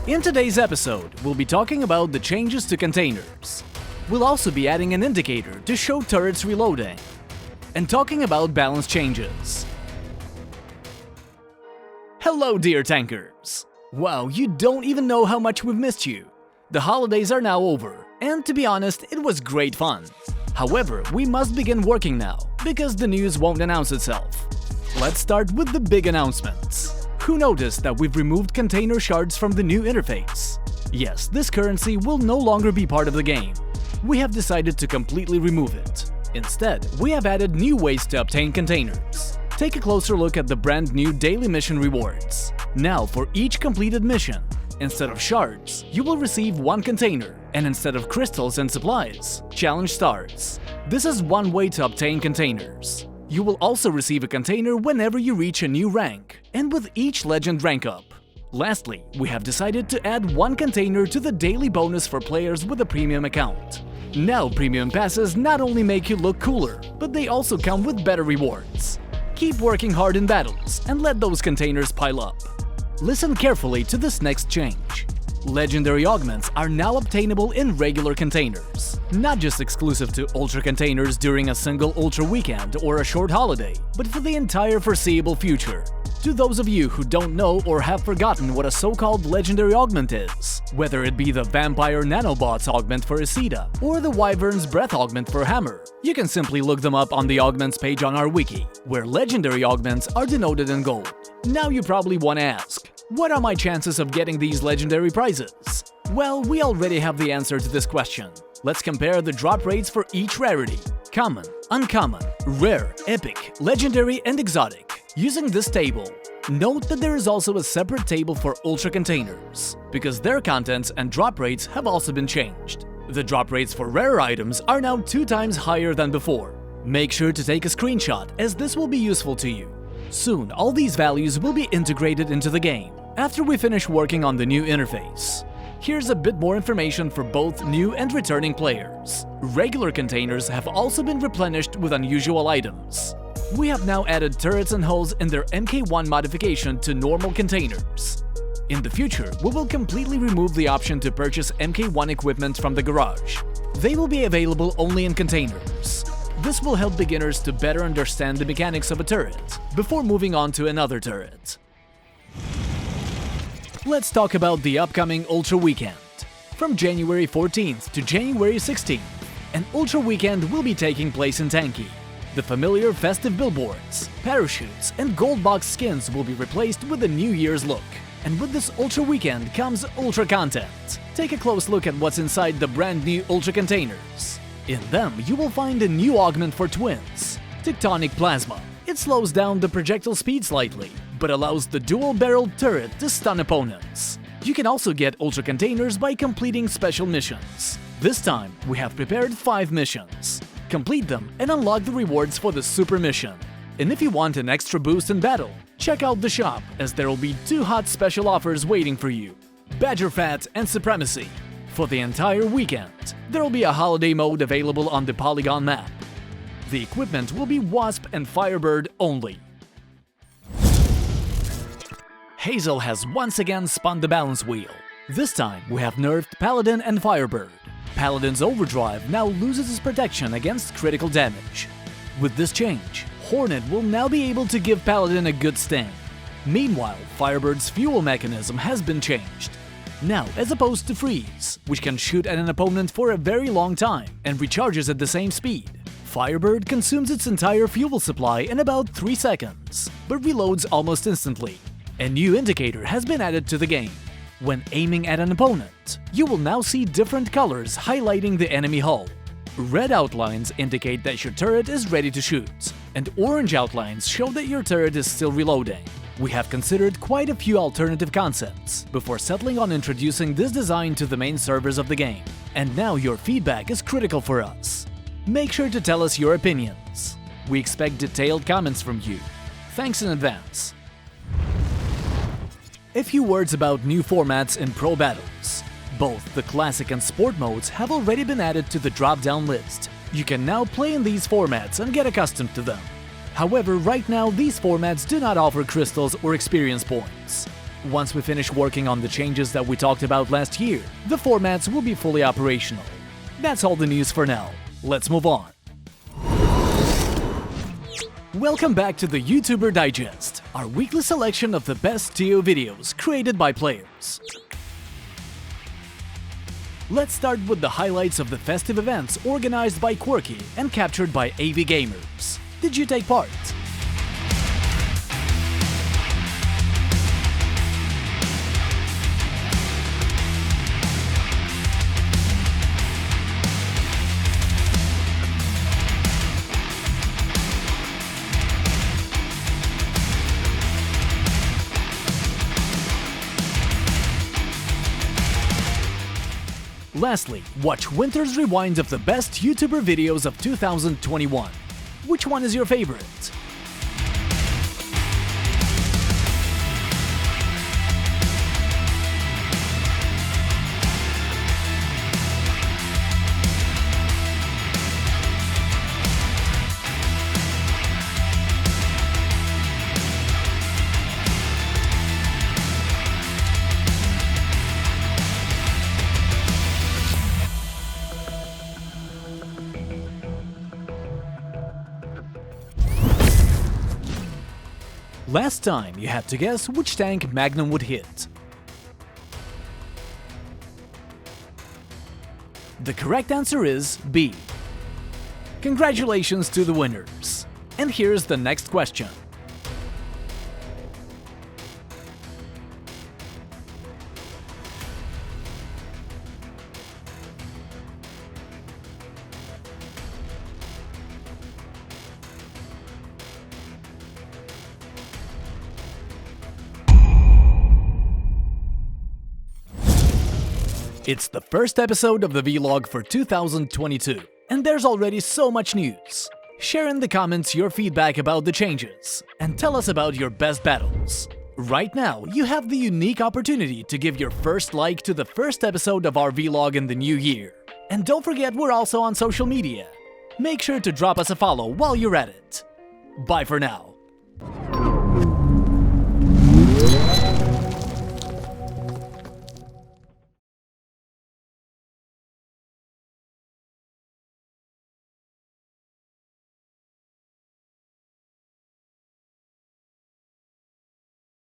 In today's episode, we'll be talking about the changes to containers. We'll also be adding an indicator to show turrets reloading, and talking about balance changes. Hello, dear tankers! Wow, you don't even know how much we've missed you. The holidays are now over, and to be honest, it was great fun. However, we must begin working now, because the news won't announce itself. Let's start with the big announcements. Who noticed that we've removed container shards from the new interface? Yes, this currency will no longer be part of the game. We have decided to completely remove it. Instead, we have added new ways to obtain containers. Take a closer look at the brand new daily mission rewards. Now, for each completed mission, instead of shards, you will receive one container, and instead of crystals and supplies, challenge stars. This is one way to obtain containers. You will also receive a container whenever you reach a new rank, and with each legend rank up. Lastly, we have decided to add one container to the daily bonus for players with a premium account. Now, premium passes not only make you look cooler, but they also come with better rewards. Keep working hard in battles and let those containers pile up. Listen carefully to this next change. Legendary augments are now obtainable in regular containers, not just exclusive to Ultra containers during a single Ultra weekend or a short holiday, but for the entire foreseeable future. To those of you who don't know or have forgotten what a so-called legendary augment is, whether it be the Vampire Nanobots augment for Isida or the Wyvern's Breath augment for Hammer, you can simply look them up on the augments page on our wiki, where legendary augments are denoted in gold. Now you probably want to ask, what are my chances of getting these legendary prizes? Well, we already have the answer to this question. Let's compare the drop rates for each rarity: common, uncommon, rare, epic, legendary, and exotic. Using this table, note that there is also a separate table for Ultra containers, because their contents and drop rates have also been changed. The drop rates for rare items are now 2 times higher than before. Make sure to take a screenshot, as this will be useful to you. Soon, all these values will be integrated into the game, after we finish working on the new interface. Here's a bit more information for both new and returning players. Regular containers have also been replenished with unusual items. We have now added turrets and hulls in their MK1 modification to normal containers. In the future, we will completely remove the option to purchase MK1 equipment from the garage. They will be available only in containers. This will help beginners to better understand the mechanics of a turret, before moving on to another turret. Let's talk about the upcoming Ultra Weekend. From January 14th to January 16th, an Ultra Weekend will be taking place in Tanki. The familiar festive billboards, parachutes, and gold box skins will be replaced with a New Year's look. And with this Ultra Weekend comes Ultra content. Take a close look at what's inside the brand new Ultra containers. In them, you will find a new augment for twins, Tectonic Plasma. It slows down the projectile speed slightly, but allows the dual-barreled turret to stun opponents. You can also get Ultra containers by completing special missions. This time, we have prepared 5 missions. Complete them and unlock the rewards for the Super Mission. And if you want an extra boost in battle, check out the shop, as there will be 2 hot special offers waiting for you: Badger Fat and Supremacy. For the entire weekend, there will be a holiday mode available on the Polygon map. The equipment will be Wasp and Firebird only. Hazel has once again spun the balance wheel. This time, we have nerfed Paladin and Firebird. Paladin's Overdrive now loses its protection against critical damage. With this change, Hornet will now be able to give Paladin a good sting. Meanwhile, Firebird's fuel mechanism has been changed. Now, as opposed to Freeze, which can shoot at an opponent for a very long time and recharges at the same speed, Firebird consumes its entire fuel supply in about 3 seconds, but reloads almost instantly. A new indicator has been added to the game. When aiming at an opponent, you will now see different colors highlighting the enemy hull. Red outlines indicate that your turret is ready to shoot, and orange outlines show that your turret is still reloading. We have considered quite a few alternative concepts before settling on introducing this design to the main servers of the game, and now your feedback is critical for us. Make sure to tell us your opinions. We expect detailed comments from you. Thanks in advance. A few words about new formats in Pro Battles. Both the Classic and Sport modes have already been added to the drop-down list. You can now play in these formats and get accustomed to them. However, right now these formats do not offer crystals or experience points. Once we finish working on the changes that we talked about last year, the formats will be fully operational. That's all the news for now. Let's move on. Welcome back to the YouTuber Digest, our weekly selection of the best TO videos created by players. Let's start with the highlights of the festive events organized by Quirky and captured by AV Gamers. Did you take part? Lastly, watch Winter's Rewind of the best YouTuber videos of 2021. Which one is your favorite? Last time, you had to guess which tank Magnum would hit. The correct answer is B. Congratulations to the winners. And here's the next question. It's the first episode of the vlog for 2022, and there's already so much news. Share in the comments your feedback about the changes, and tell us about your best battles. Right now, you have the unique opportunity to give your first like to the first episode of our vlog in the new year. And don't forget we're also on social media. Make sure to drop us a follow while you're at it. Bye for now.